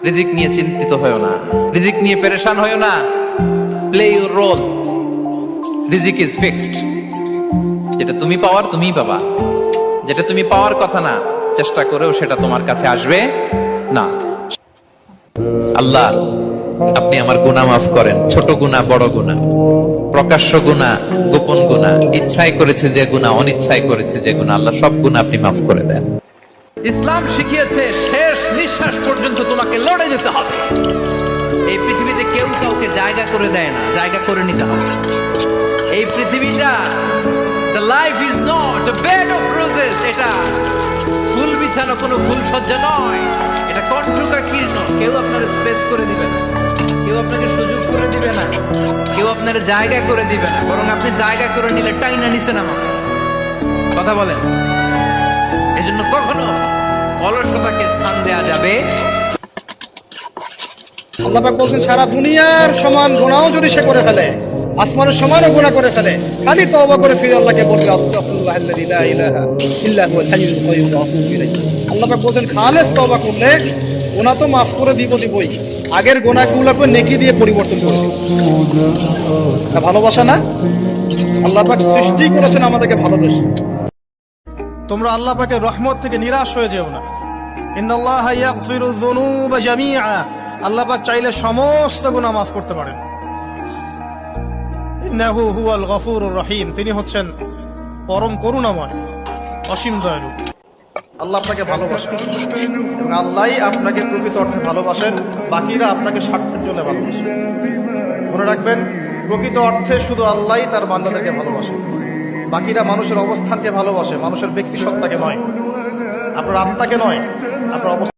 রিজিক নিয়ে চিন্তিত হয়েও না, রিজিক নিয়ে পেরেশান হয়েও না। প্লে ইউর রোল, রিজিক ইজ ফিক্সড। যেটা তুমি পাওয়ার তুমিই পাবা, যেটা তুমি পাওয়ার কথা না চেষ্টা করেও সেটা তোমার কাছে আসবে না। আল্লাহ, আপনি আমার গুনাহ মাফ করেন, ছোট গুনাহ, বড় গুনাহ, প্রকাশ্য গুনাহ, গোপন গুনাহ, ইচ্ছায় করেছে যে গুনাহ, অনিচ্ছায় করেছে যে গুনাহ, আল্লাহ সব গুনাহ আপনি মাফ করে দেন। ইসলাম শিখিয়েছে শেষ নিঃশ্বাস পর্যন্ত তোমাকে লড়ে যেতে হবে। এই পৃথিবীতে কেউ কাউকে জায়গা করে দেয় না, জায়গা করে নিতে হবে। এই পৃথিবীটা, the life is not a bed of roses, এটা ফুল বিছানো কোনো ফুল সজ্জা নয়, এটা কণ্ঠকা কীর্ণ। কেউ আপনার স্পেস করে দিবে না, কেউ আপনাকে সুযোগ করে দিবে না, কেউ আপনার জায়গা করে দিবে না, বরং আপনি জায়গা করে নিলে টাইনা নিছেন আমাকে। কথা বলেন। এজন্য কখনো অলসতাকে স্থান দেয়া যাবে। আল্লাহ পাক বলছেন সারা দুনিয়ার সমান গুনাহও যদি সে করে ফেলে, আসমানের সমানও গুনাহ করে ফেলে, খালি তওবা করে ফিরে আল্লাহকে বলবে আস্তাগফিরুল্লাহাল্লাযী লা ইলাহা ইল্লা হুয়াল হাইয়ুল কাইয়্যুম ওয়া আতুবু ইলাইহি। আল্লাহ পাক বলছেন খালেস তওবা করলে গুনাহ তো মাফ করে দিবই, আগের গুনাহগুলোকে নেকি দিয়ে পরিবর্তন করবে। এটা ভালোবাসা না? আল্লাহ পাক সৃষ্টি করেছেন আমাদেরকে ভালোবেসে। তোমরা আল্লাহ পাকের রহমত থেকে নিরাশ হয়ে যেও না। ইন্নাল্লাহা ইয়াগফিরুয যুনুবা জামিআ, আল্লাহ পাক চাইলে সমস্ত গুনাহ মাফ করতে পারেন। ইন্নাহু হুয়াল গফুরুর রহিম, তিনি হচ্ছেন পরম করুণাময়, অসীম দয়ালু। আল্লাহ আপনাকে ভালোবাসেন এবং আল্লাহই আপনাকে প্রকৃত অর্থে ভালোবাসেন, বাকিরা আপনাকে স্বার্থের জন্য ভালোবাসেন। মনে রাখবেন, প্রকৃত অর্থে শুধু আল্লাহই তার বান্দাদেরকে ভালোবাসেন, বাকিরা মানুষের অবস্থানকে ভালোবাসে, মানুষের ব্যক্তি সত্তাকে নয়, আপনার আত্মাকে নয়, আপনার অবস্থা।